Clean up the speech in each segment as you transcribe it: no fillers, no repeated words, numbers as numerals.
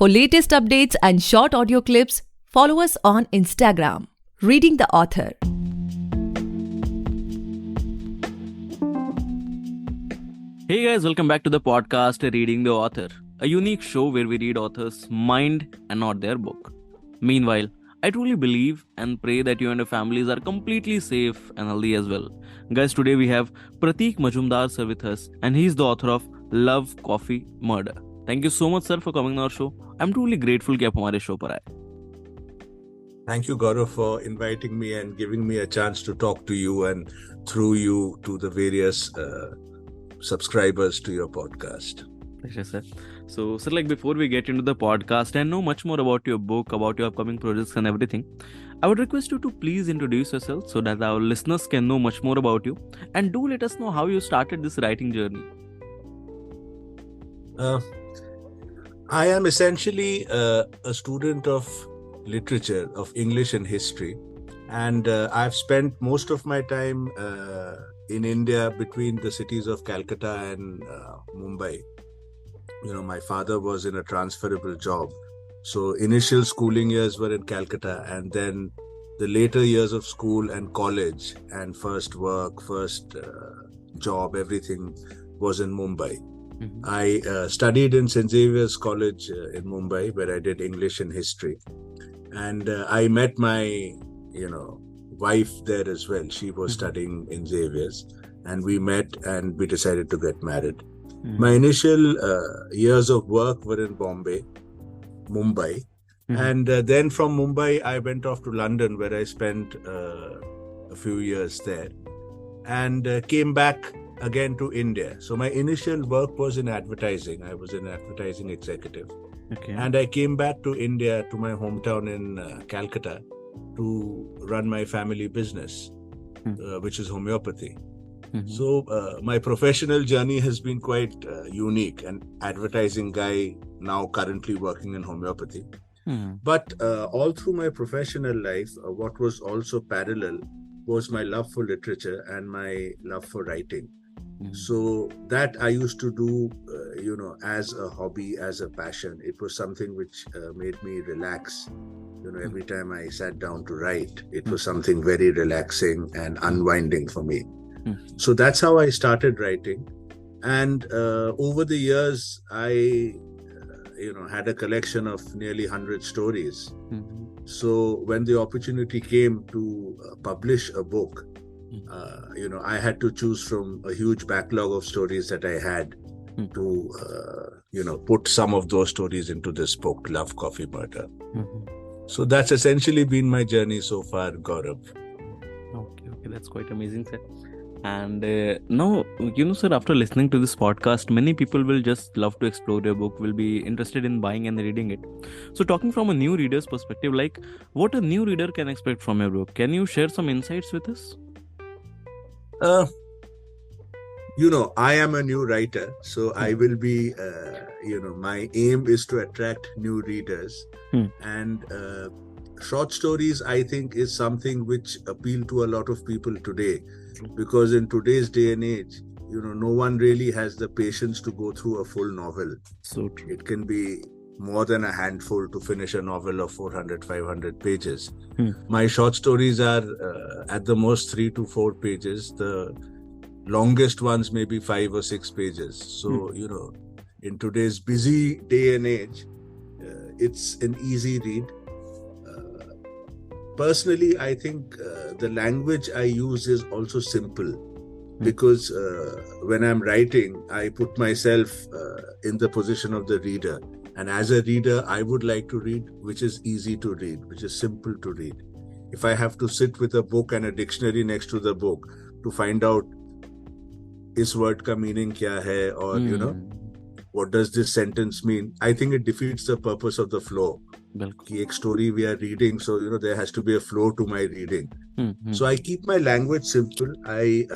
For latest updates and short audio clips, follow us on Instagram, Reading the Author. Hey guys, welcome back to the podcast Reading the Author, a unique show where we read authors' mind and not their book. Meanwhile, I truly believe and pray that you and your families are completely safe and healthy as well. Guys, today we have Prateek Majumdar sir with us, and he's the author of Love, Coffee, Murder. Thank you so much sir for coming on our show. I'm truly grateful कि आप हमारे show पर आए. Thank you, Gaurav, for inviting me and giving me a chance to talk to you and through you to the various subscribers to your podcast. Pleasure, sir. So, sir, before we get into the podcast and know much more about your book, about your upcoming projects and everything, I would request you to please introduce yourself so that our listeners can know much more about you, and do let us know how you started this writing journey. I am essentially a student of literature, of English and history, and I've spent most of my time in India between the cities of Calcutta and Mumbai. You know, my father was in a transferable job. So initial schooling years were in Calcutta, and then the later years of school and college and first work, first job, everything was in Mumbai. Mm-hmm. I studied in St. Xavier's College in Mumbai, where I did English and history. And I met my, wife there as well. She was studying in Xavier's, and we met and we decided to get married. Mm-hmm. My initial years of work were in Mumbai. Mm-hmm. And then from Mumbai, I went off to London, where I spent a few years there, and came back again to India. So my initial work was in advertising. I was an advertising executive. Okay. And I came back to India, to my hometown in Calcutta, to run my family business, which is homeopathy. Mm-hmm. So my professional journey has been quite unique. An advertising guy, now currently working in homeopathy. Mm-hmm. But all through my professional life, what was also parallel was my love for literature and my love for writing. Mm-hmm. So that I used to do, as a hobby, as a passion. It was something which made me relax. Every time I sat down to write, it was something very relaxing and unwinding for me. Mm-hmm. So that's how I started writing. And over the years, I, had a collection of nearly 100 stories. Mm-hmm. So when the opportunity came to publish a book, I had to choose from a huge backlog of stories that I had to, put some of those stories into this book, Love, Coffee, Murder. Mm-hmm. So that's essentially been my journey so far, Gaurav. Okay, that's quite amazing, sir. And now, sir, after listening to this podcast, many people will just love to explore your book, will be interested in buying and reading it. So talking from a new reader's perspective, what a new reader can expect from your book, can you share some insights with us? I am a new writer, so I will be, my aim is to attract new readers. And short stories, I think, is something which appeal to a lot of people today, because in today's day and age, no one really has the patience to go through a full novel. So true. It can be more than a handful to finish a novel of 400, 500 pages. My short stories are at the most 3 to 4 pages. The longest ones may be 5 or 6 pages. So, in today's busy day and age, it's an easy read. Personally, I think the language I use is also simple, because when I'm writing, I put myself in the position of the reader. And as a reader, I would like to read which is easy to read, which is simple to read. If I have to sit with a book and a dictionary next to the book to find out is word ka meaning kya hai, or, what does this sentence mean, I think it defeats the purpose of the flow. Ki ek story we are reading, so, there has to be a flow to my reading. Mm-hmm. So I keep my language simple. I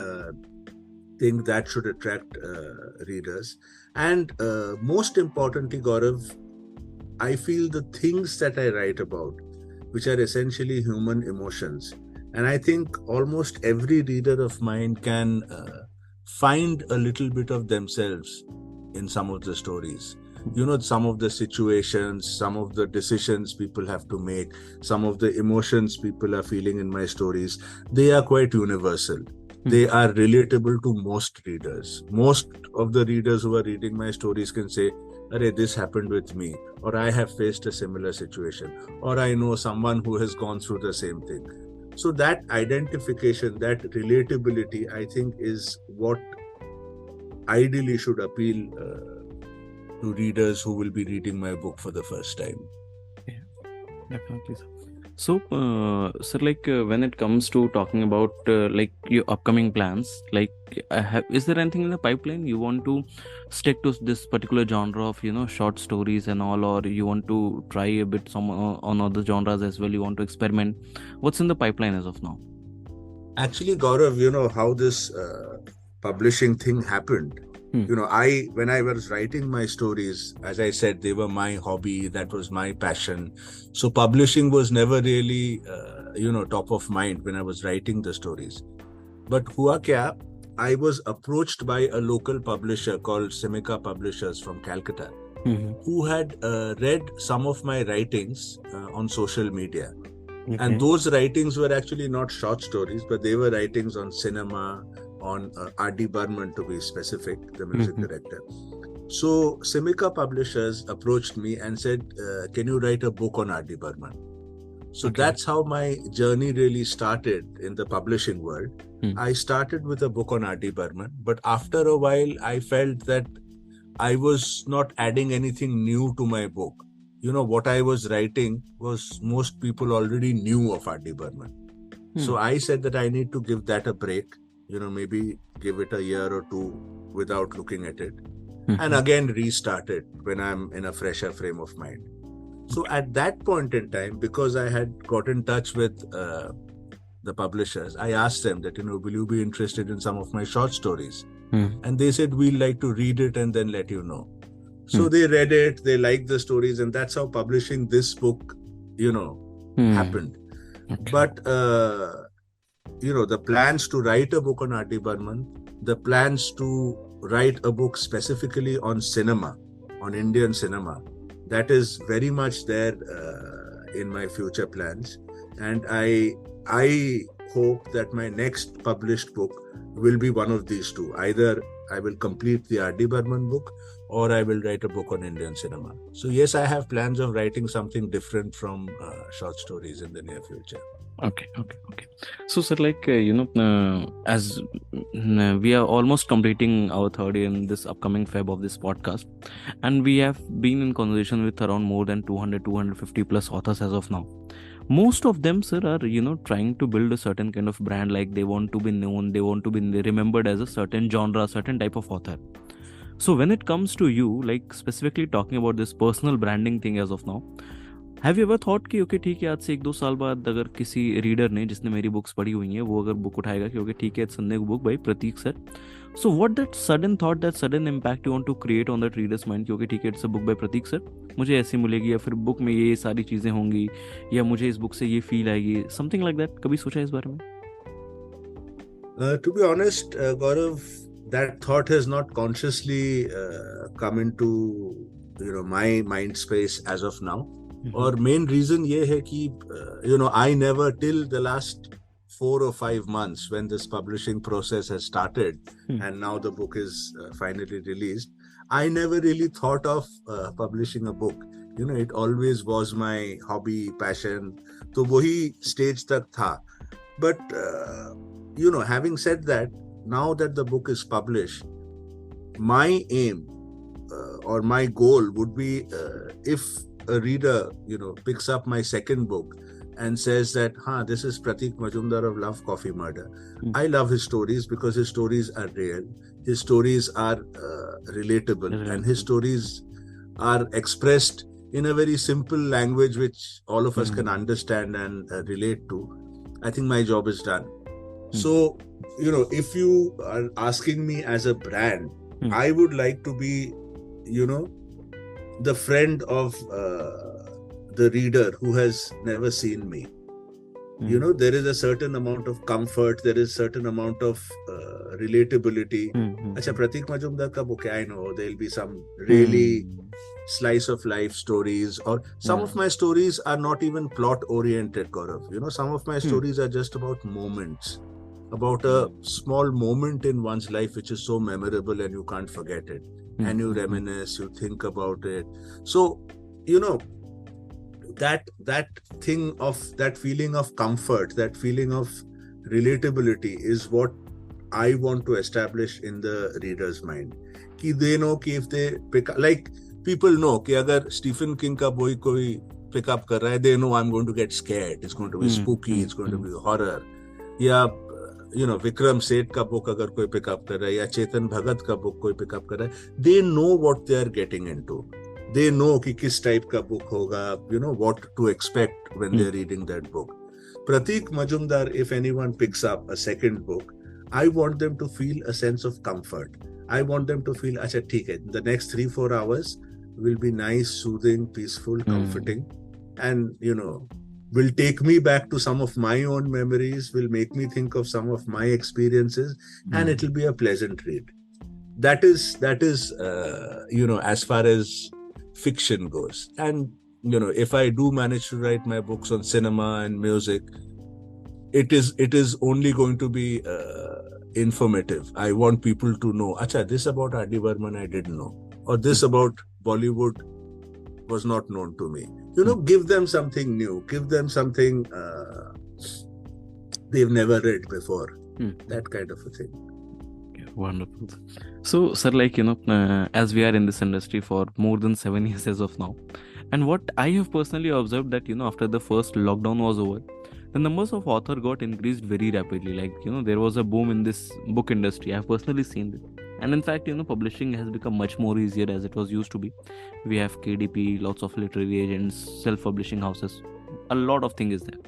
think that should attract readers. And most importantly, Gaurav, I feel the things that I write about, which are essentially human emotions. And I think almost every reader of mine can find a little bit of themselves in some of the stories. some of the situations, some of the decisions people have to make, some of the emotions people are feeling in my stories, they are quite universal. They are relatable to most readers. Most of the readers who are reading my stories can say, "Arey, this happened with me," or "I have faced a similar situation," or "I know someone who has gone through the same thing." So that identification, that relatability, I think is what ideally should appeal to readers who will be reading my book for the first time. Definitely, sir. So, sir, when it comes to talking about your upcoming plans, is there anything in the pipeline you want to stick to this particular genre of short stories and all, or you want to try a bit some on other genres as well? You want to experiment? What's in the pipeline as of now? Actually, Gaurav, how this publishing thing happened. When I was writing my stories, as I said, they were my hobby. That was my passion. So publishing was never really, top of mind when I was writing the stories. But hua kya, I was approached by a local publisher called Simika Publishers from Calcutta, who had read some of my writings on social media. Okay. And those writings were actually not short stories, but they were writings on cinema, on R.D. Burman, to be specific, the music director. So Simika Publishers approached me and said, "Can you write a book on R.D. Burman?" So that's how my journey really started in the publishing world. I started with a book on R.D. Burman, but after a while, I felt that I was not adding anything new to my book. What I was writing was most people already knew of R.D. Burman. So I said that I need to give that a break, maybe give it a year or two without looking at it, and again restart it when I'm in a fresher frame of mind. So at that point in time, because I had got in touch with the publishers, I asked them that, will you be interested in some of my short stories? And they said, "We'd like to read it and then let you know." So they read it, they liked the stories, and that's how publishing this book, happened. Okay. But, the plans to write a book on R.D. Burman, the plans to write a book specifically on cinema, on Indian cinema, that is very much there in my future plans. And I hope that my next published book will be one of these two. Either I will complete the R.D. Burman book, or I will write a book on Indian cinema. So yes, I have plans of writing something different from short stories in the near future. Okay. So, sir, as we are almost completing our third year in this upcoming Feb of this podcast, and we have been in conversation with around more than 250 plus authors as of now. Most of them, sir, are trying to build a certain kind of brand. Like they want to be known, they want to be remembered as a certain genre, certain type of author. So when it comes to you, specifically talking about this personal branding thing as of now, have you ever thought कि okay ठीक है, आज से 1-2 साल बाद अगर किसी reader ने जिसने मेरी बुक्स पढ़ी हुई हैं वो अगर बुक उठाएगा कि ओके ठीक है, संडे को book by Prateek sir, so what that sudden thought, that sudden impact you want to create on that readers mind कि ओके ठीक है, it's a book by Prateek sir, मुझे ऐसी मिलेगी, या फिर बुक में ये सारी चीज़ें होंगी, या मुझे इस बुक से ये फील आएगी, समथिंग लाइक दैट? कभी सोचा इस बारे में? To be honest, Gaurav, that thought has not consciously come into my mind space as of now. और main reason ये है कि I never, till the last 4 or 5 months when this publishing process has started and now the book is finally released, I never really thought of publishing a book. It always was my hobby, passion. तो वही stage तक था. But having said that, now that the book is published, my aim or my goal would be if a reader, picks up my second book and says that, this is Prateek Majumdar of Love, Coffee, Murder. I love his stories because his stories are real. His stories are relatable, and his stories are expressed in a very simple language which all of us can understand and relate to. I think my job is done. So, if you are asking me as a brand, I would like to be, the friend of the reader who has never seen me. There is a certain amount of comfort, there is a certain amount of relatability. Acha, Prateek Majumdar ka book, I know there'll be some really slice of life stories, or some of my stories are not even plot oriented, Gaurav. You know, some of my stories are just about moments, about a small moment in one's life which is so memorable and you can't forget it. And you reminisce, you think about it. So, you know, that thing of that feeling of comfort, that feeling of relatability is what I want to establish in the reader's mind. Ki they know ki if they pick up, like people know ki agar Stephen King ka boy koi pick up kar raha hai, they know I'm going to get scared. It's going to be spooky. It's going to be horror. या you know, Vikram Seth का book अगर कोई pick up कर रहा है या चेतन भगत का book कोई pick up कर रहा है, they know what they are getting into. They know कि किस type का book होगा, you know, what to expect when they are reading that book. Prateek Majumdar, if anyone picks up a second book, I want them to feel a sense of comfort. I want them to feel, अच्छा ठीक है, the next 3-4 hours will be nice, soothing, peaceful, comforting, and you know, will take me back to some of my own memories, will make me think of some of my experiences, and it will be a pleasant read. That is, you know, as far as fiction goes. And, you know, if I do manage to write my books on cinema and music, it is only going to be informative. I want people to know, acha, this about R.D. Burman I didn't know, or this about Bollywood was not known to me. You know, give them something new, give them something they've never read before. That kind of a thing. Okay, wonderful. So, sir, like, you know, as we are in this industry for more than 7 years as of now, and what I have personally observed that, you know, after the first lockdown was over, the numbers of author got increased very rapidly. Like, you know, there was a boom in this book industry. I have personally seen it. And in fact, you know, publishing has become much more easier as it was used to be. We have KDP, lots of literary agents, self-publishing houses, a lot of things is there.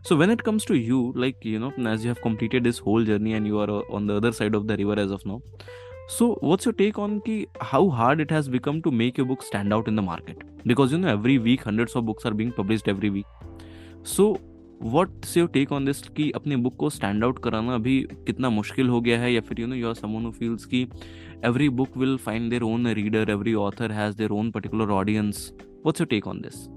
So when it comes to you, like, you know, as you have completed this whole journey and you are on the other side of the river as of now, so what's your take on how hard it has become to make your book stand out in the market? Because, you know, every week hundreds of books are being published every week. So what's your take on this कि अपने book को stand out कराना अभी कितना मुश्किल हो गया है, या फिर, you know, you are someone who feels कि every book will find their own reader, every author has their own particular audience. What's your take on this?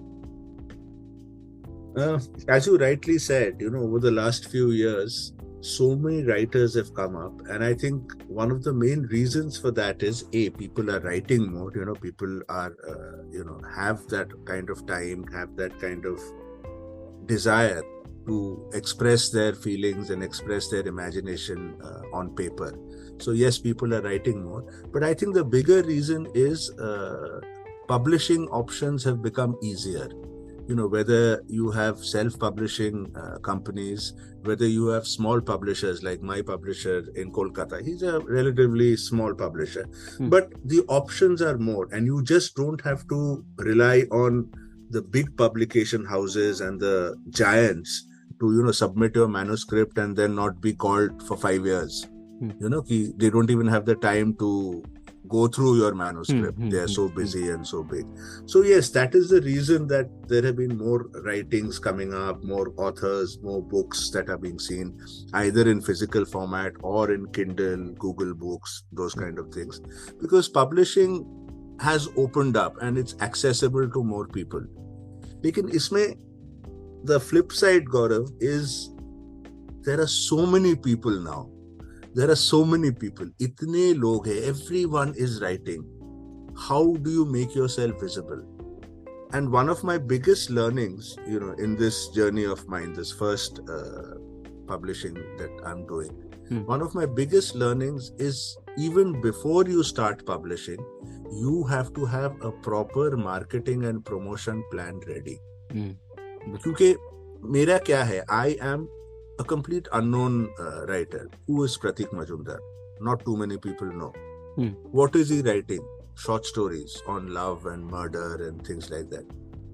As you rightly said, you know, over the last few years, so many writers have come up, and I think one of the main reasons for that is people are writing more. You know, people are you know, have that kind of time, have that kind of desire to express their feelings and express their imagination on paper. So yes, people are writing more, but I think the bigger reason is publishing options have become easier. You know, whether you have self-publishing companies, whether you have small publishers like my publisher in Kolkata, he's a relatively small publisher, but the options are more, and you just don't have to rely on the big publication houses and the giants to, you know, submit your manuscript and then not be called for 5 years. You know, they don't even have the time to go through your manuscript. They are so busy and so big. So yes, that is the reason that there have been more writings coming up, more authors, more books that are being seen, either in physical format or in Kindle, Google Books, those kind of things. Because publishing has opened up and it's accessible to more people. Lekin isme, the flip side, Gaurav, is there are so many people now. There are so many people. Itne log hai. Everyone is writing. How do you make yourself visible? And one of my biggest learnings, you know, in this journey of mine, this first publishing that I'm doing, one of my biggest learnings is even before you start publishing, you have to have a proper marketing and promotion plan ready. Because mera kya hai? I am a complete unknown writer. Who is Prateek Majumdar? Not too many people know. What is he writing? Short stories on love and murder and things like that.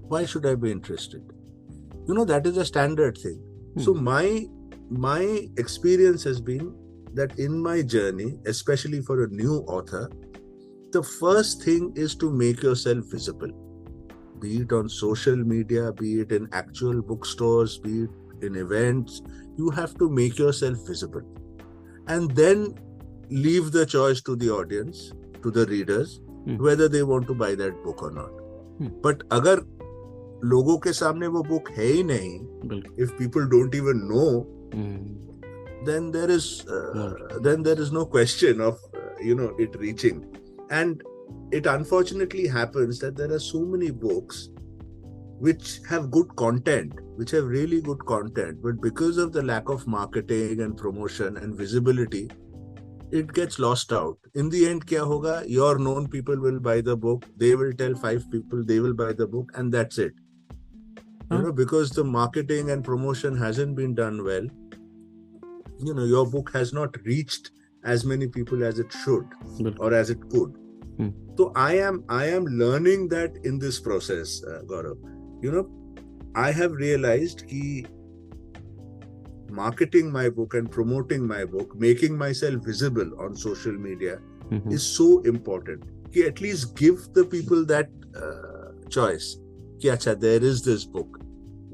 Why should I be interested? You know, that is a standard thing. So my experience has been that in my journey, especially for a new author, the first thing is to make yourself visible. Be it on social media, be it in actual bookstores, be it in events, you have to make yourself visible. And then leave the choice to the audience, to the readers, whether they want to buy that book or not. But अगर लोगों के सामने वो book है ही नहीं, if people don't even know, then there is no question of it reaching. And it unfortunately happens that there are so many books which have good content, which have really good content, but because of the lack of marketing and promotion and visibility, it gets lost out. In the end, kya hoga? Your known people will buy the book, they will tell 5 people, they will buy the book, and that's it. Because the marketing and promotion hasn't been done well, your book has not reached as many people as it should or as it could. So I am learning that in this process, Gaurav. I have realized that marketing my book and promoting my book, making myself visible on social media is so important. Ki at least give the people that choice. Ki acha, there is this book.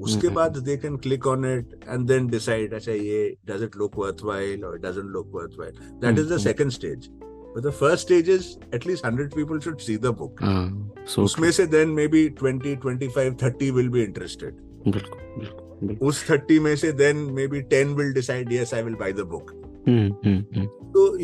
Uske baad they can click on it and then decide, acha, does it look worthwhile or it doesn't look worthwhile. That is the second stage. But the first stage is at least 100 people should see the book. So उसमें से then maybe 20, 25, 30 will be interested. उस 30 में से then maybe 10 will decide, yes, I will buy the book. So,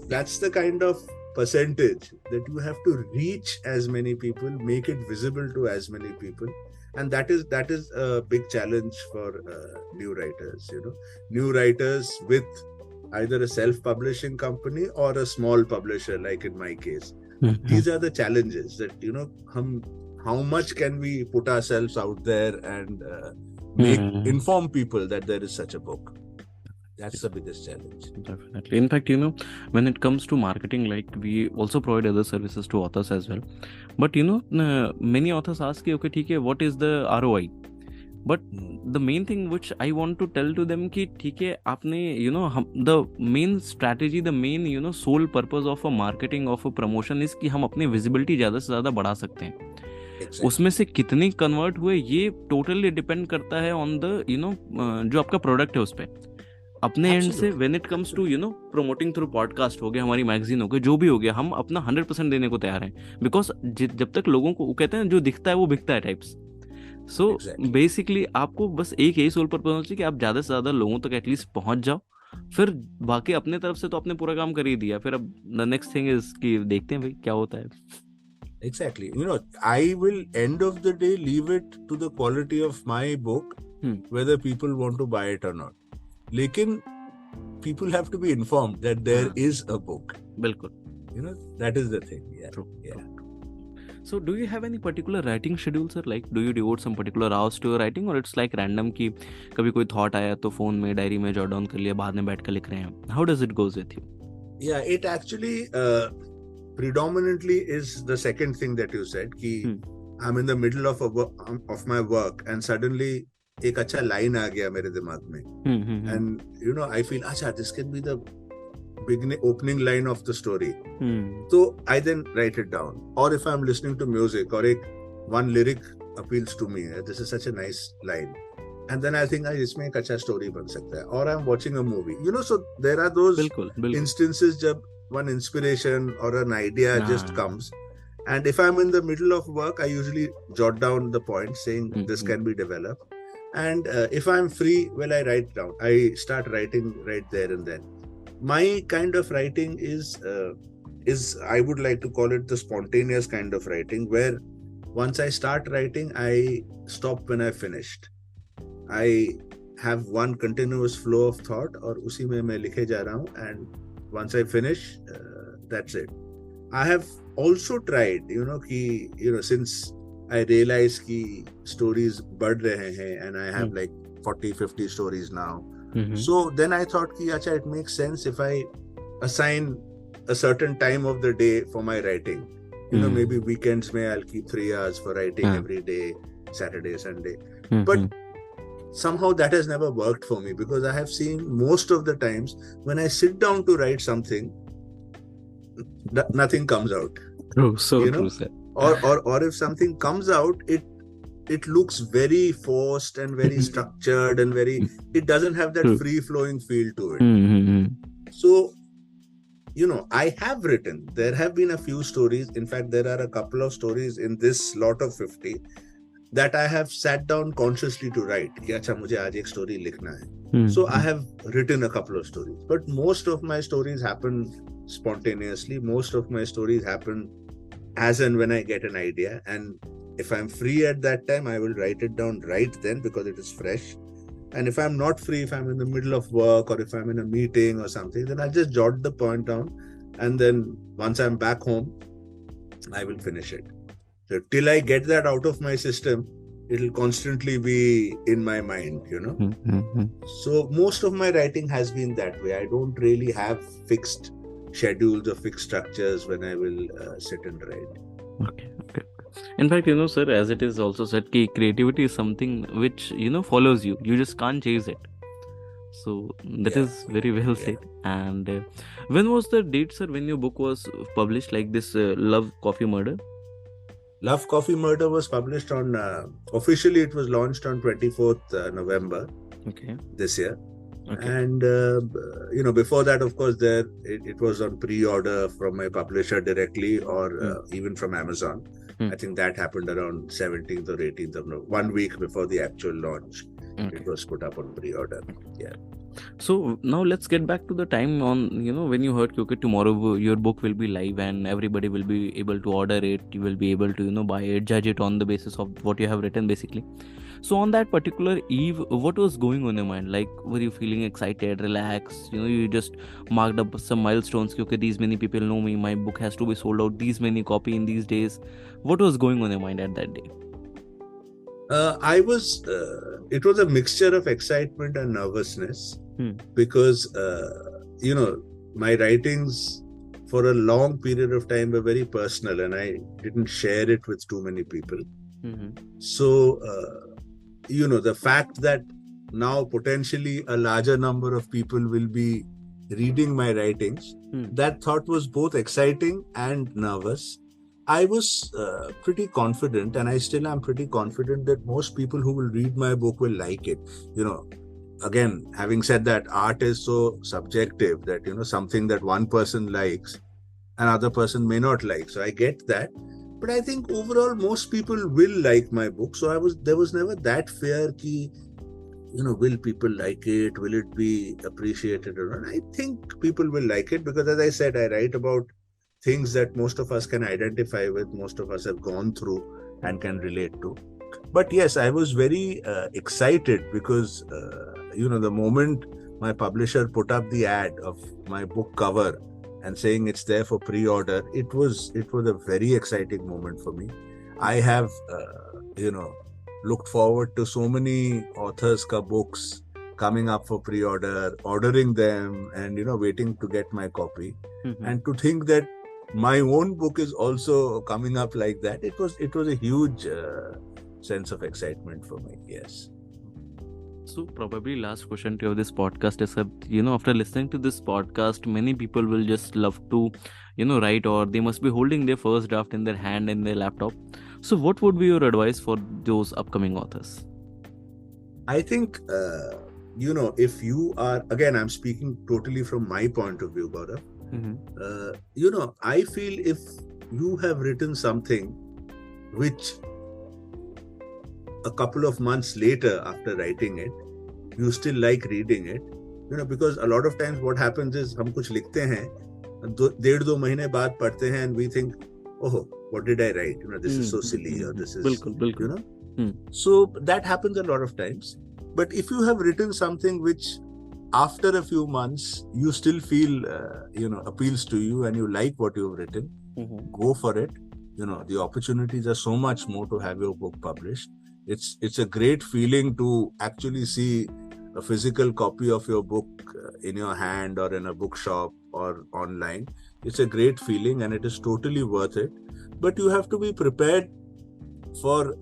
that's the kind of percentage that you have to reach as many people, make it visible to as many people. And that is a big challenge for new writers, new writers with either a self-publishing company or a small publisher, like in my case. These are the challenges that, how much can we put ourselves out there and inform people that there is such a book. That's the biggest challenge. Definitely. In fact, when it comes to marketing, like we also provide other services to authors as well. But, many authors ask, okay, theek hai, what is the ROI? But the main thing which I want to tell to them कि ठीक है आपने the main strategy, the main sole purpose of a marketing, of a promotion is कि हम अपनी visibility ज़्यादा से ज़्यादा बढ़ा सकते हैं. Exactly. उसमें से कितनी कन्वर्ट हुए ये टोटली डिपेंड करता है ऑन द जो आपका प्रोडक्ट है उस पर. अपने एंड से when it comes to promoting through podcast हो गया, हमारी मैगजीन हो गया, जो भी हो गया, हम अपना 100% देने को तैयार हैं. बिकॉज जब तक लोगों को कहते हैं जो दिखता है वो बिकता है टाइप्स. सो बेसिकली आपको बस एक यही सोल पर्पस होना चाहिए कि आप ज़्यादा से ज़्यादा लोगों तक एटलीस्ट पहुंच जाओ. फिर बाकी अपने तरफ से तो आपने पूरा काम कर ही दिया. फिर अब द नेक्स्ट थिंग इज कि देखते हैं भाई क्या होता है. Exactly. I will end of the day leave it to the quality of my book, whether people want to buy it or not. Lekin people have to be informed that there is a book. Bilkul. That is the thing. Yeah. True. Yeah. So do you have any particular writing schedule, sir? Like, do you devote some particular hours to your writing, or it's like random कि कभी कोई thought आया तो phone में diary में jot down कर लिया, बाद में बैठ कर लिख रहे हैं? How does it goes with you? Yeah, it actually predominantly is the second thing that you said कि I'm in the middle of my work and suddenly एक अच्छा line आ गया मेरे दिमाग में. And I feel अच्छा this can be the opening line of the story. So I then write it down. Or if I'm listening to music or one lyric appeals to me, this is such a nice line, and then I think इसमें एक अच्छा story बन सकता है. Or I'm watching a movie. So there are those instances जब one inspiration or an idea just comes, and if I'm in the middle of work, I usually jot down the points saying this can be developed. And if I'm free, well, I write down. I start writing right there and then. My kind of writing is I would like to call it the spontaneous kind of writing, where once I start writing, I stop when I finished. I have one continuous flow of thought, और उसी में मैं लिखे जा रहा हूँ, and once I finish, that's it. I have also tried, since I realize कि stories बढ़ रहे हैं, and I have like 40-50 stories now. So then I thought कि अच्छा, it makes sense if I assign a certain time of the day for my writing. Maybe weekends may I'll keep 3 hours for writing every day, Saturday, Sunday. But somehow that has never worked for me, because I have seen most of the times when I sit down to write something, nothing comes out. True, so true, sir. Or if something comes out, it looks very forced and very structured and it doesn't have that free flowing feel to it. So I have written. There have been a few stories. In fact, there are a couple of stories in this lot of 50 that I have sat down consciously to write. कि अच्छा मुझे आज एक story लिखना है. So I have written a couple of stories. But most of my stories happen spontaneously. Most of my stories happen as and when I get an idea. And if I'm free at that time, I will write it down right then because it is fresh. And if I'm not free, if I'm in the middle of work or if I'm in a meeting or something, then I'll just jot the point down. And then once I'm back home, I will finish it. So till I get that out of my system, it'll constantly be in my mind, So most of my writing has been that way. I don't really have fixed schedules or fixed structures when I will sit and write. Okay. In fact, sir, as it is also said, ki creativity is something which, follows you. You just can't chase it. So that is very well said. And when was the date, sir, when your book was published, like this Love, Coffee, Murder? Love, Coffee, Murder was published on, officially it was launched on 24th November this year. Okay. And, before that, of course, it was on pre-order from my publisher directly or even from Amazon. I think that happened around 17th or 18th of November, 1 week before the actual launch. Okay. It was put up on pre-order. Yeah. So now let's get back to the time on, when you heard, okay, tomorrow your book will be live and everybody will be able to order it. You will be able to, buy it, judge it on the basis of what you have written, basically. So on that particular eve, what was going on in your mind? Like, were you feeling excited, relaxed? You just marked up some milestones. Okay, these many people know me. My book has to be sold out. These many copy in these days. What was going on in your mind at that day? It was a mixture of excitement and nervousness because, my writings for a long period of time were very personal and I didn't share it with too many people. So, the fact that now potentially a larger number of people will be reading my writings, that thought was both exciting and nervous. I was pretty confident, and I still am pretty confident that most people who will read my book will like it. Again, having said that, art is so subjective that, something that one person likes, another person may not like. So I get that. But I think overall, most people will like my book. So there was never that fear ki, will people like it? Will it be appreciated or not? I think people will like it because, as I said, I write about things that most of us can identify with, most of us have gone through and can relate to. But yes, I was very excited because, the moment my publisher put up the ad of my book cover and saying it's there for pre-order, it was a very exciting moment for me. I have, looked forward to so many authors' books coming up for pre-order, ordering them and, waiting to get my copy. And to think that my own book is also coming up like that, it was a huge sense of excitement for me. Yes. So probably last question to this podcast is, after listening to this podcast, many people will just love to, write, or they must be holding their first draft in their hand in their laptop. So what would be your advice for those upcoming authors? I think, if you are, again, I'm speaking totally from my point of view, Gaurav. I feel if you have written something which a couple of months later after writing it, you still like reading it, because a lot of times what happens is हम कुछ लिखते हैं, 1.5-2 महीने बाद पढ़ते हैं and we think, oh, what did I write? This is so silly or this is, So that happens a lot of times. But if you have written something which after a few months, you still feel, appeals to you and you like what you've written, go for it. The opportunities are so much more to have your book published. It's a great feeling to actually see a physical copy of your book in your hand or in a bookshop or online. It's a great feeling and it is totally worth it. But you have to be prepared for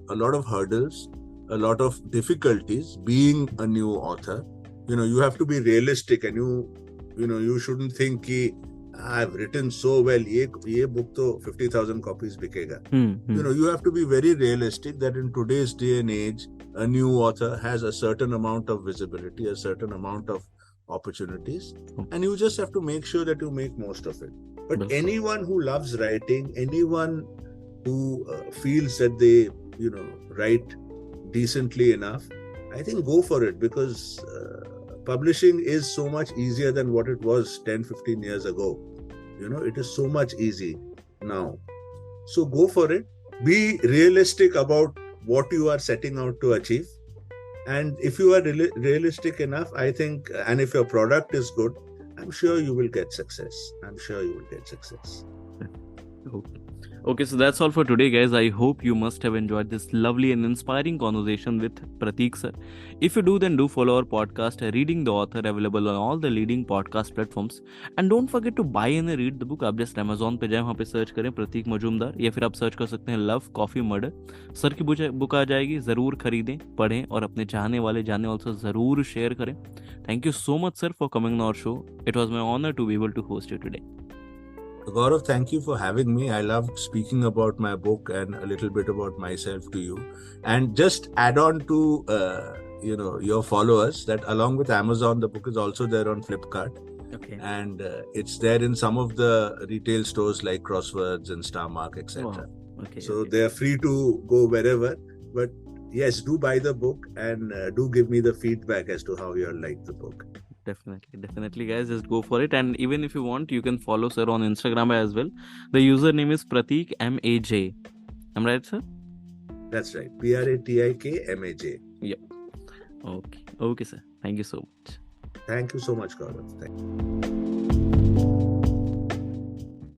a lot of hurdles, a lot of difficulties being a new author. You have to be realistic and you shouldn't think ki I've written so well, ye book to 50,000 copies bikega. You have to be very realistic that in today's day and age, a new author has a certain amount of visibility, a certain amount of opportunities, Okay. and you just have to make sure that you make most of it. But Bilkul. anyone who loves writing, anyone who feels that they, write decently enough, I think go for it, because publishing is so much easier than what it was 10, 15 years ago. It is so much easy now. So go for it. Be realistic about what you are setting out to achieve. And if you are realistic enough, I think, and if your product is good, I'm sure you will get success. Okay, so that's all for today, guys. I hope you must have enjoyed this lovely and inspiring conversation with Prateek sir. If you do, then do follow our podcast, Reading the Author, available on all the leading podcast platforms. And don't forget to buy and read the book. आप just Amazon पे जाएं, वहाँ पे search करें प्रतीक मजूमदार, या फिर आप search कर सकते हैं लव कॉफी मर्डर। सर की बुक आ जाएगी, ज़रूर खरीदें, पढ़ें और अपने चाहने वाले जानने वालों से ज़रूर शेयर करें। Thank you so much, sir, for coming on our show. It was my honor to be able to host you today. Gaurav, thank you for having me. I loved speaking about my book and a little bit about myself to you. And just add on to your followers that along with Amazon, the book is also there on Flipkart. Okay. And it's there in some of the retail stores like Crosswords and Star Mark, etc. Wow. Okay. So they are free to go wherever. But yes, do buy the book and do give me the feedback as to how you all like the book. Definitely, guys, just go for it. And even if you want, you can follow sir on Instagram as well. The username is Prateek MAJ. Am I right, sir? That's right. PRATIK-MAJ. Yep. Okay, sir. Thank you so much. Thank you so much, Gaurav. Thank you.